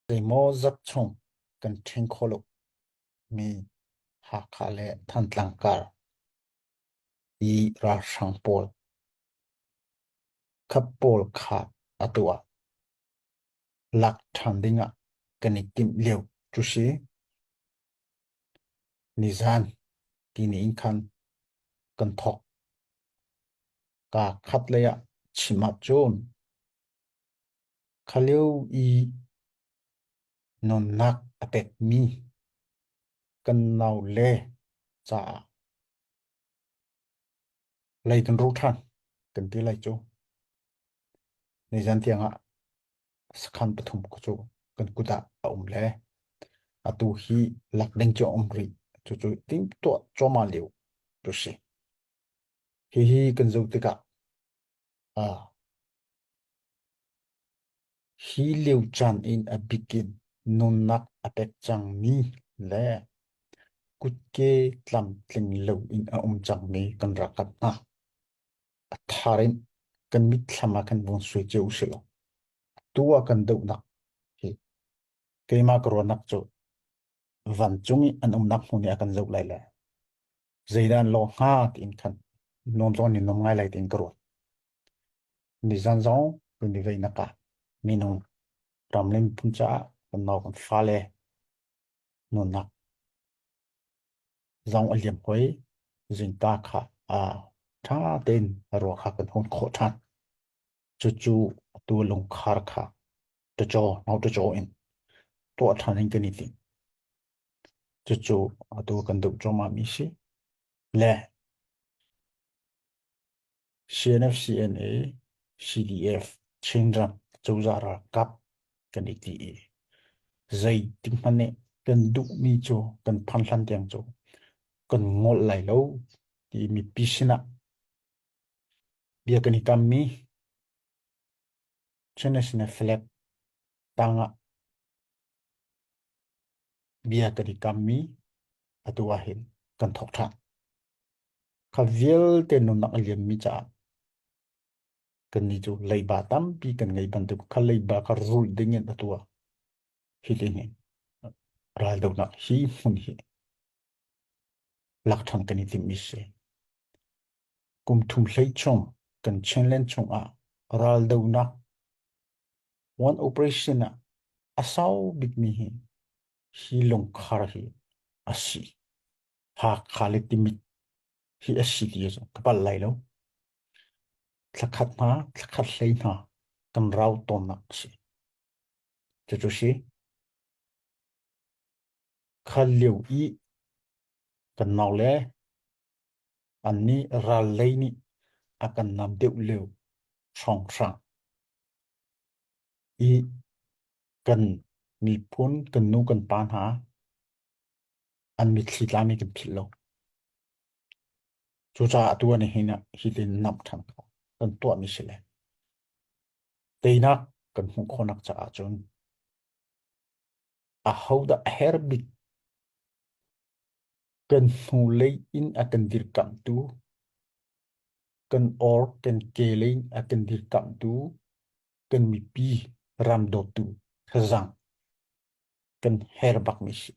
Dei mo zat chung kan thing kholo mi ha khale than tlangkar I ra sang pol khap pol kha atua lak thandinga kanikim leu chusi nizan tini inkhan kan thok ka khatleya chima chun khaleu I non nak apek mi kan nau le cha lei kan ru than kan ti lai chu nizan tianga sakhan pathum ko chu kan kuda a le atu hi lakdeng cho omri chu chu tim to choma liu tu si hi kan zo tika a hi liu chan in a bikin non nak apek chang mi le kutke tlam tling lo in a chang mi kan rakat na atharin kan mit thlama kan bon sui che usilo tua kan do nak hi keima kro nak chu van chungi an nak huni akan zo lai le zeidan lo nga tin khan non zon ni nom ngai lai tin kro ni zan zong kun ni vei naka minung ramlin puncha kan nau kan fale non nak zong aliam hoi zin ta kha a tha ten ro kha kan hon kho than chu chu tu long khar kha to cho nau to cho in to than in kan ni tin chu chu atu kan du cho ma mi si le CNF CNA CDF chinran chuzara kap kan iti zai tim hane kan du mi cho kan phan hlan tiang cho kan ngol lai lo ti mi pisina bia kan ikam mi chene sine flap tanga bia kan ikam mi atu wahin kan thok tha khaviel te no nak liam mi cha kan ni chu lei ba tam pi kan ngai ban tu khal lei ba ka rul dingin atua hilini ral do nak hi mun hi lak thang kan itim mi se kum thum hlei chong kan chenlen chong a ral do na one operation a asaw big mi hi long khar hi asi ha khale timit hi asi ti so kapal lai lo thlakhat ma thlakhat hlei na kan rau ton nak si chu chu si khal liu I kan nau le anni ral lei ni akan nam deuh leu song sang I kan mi phun kan nu kan pan ha an mi thli tlami kan phil lo chu cha atu ani hina hi tin nam thang kan to mi sile teina kan hu khonak cha achun a hauda herbit kan hu lei in akan dir kam tu kan or kan ke lei akan dir kam tu kan mi pi ram do tu khazang kan herbak mi si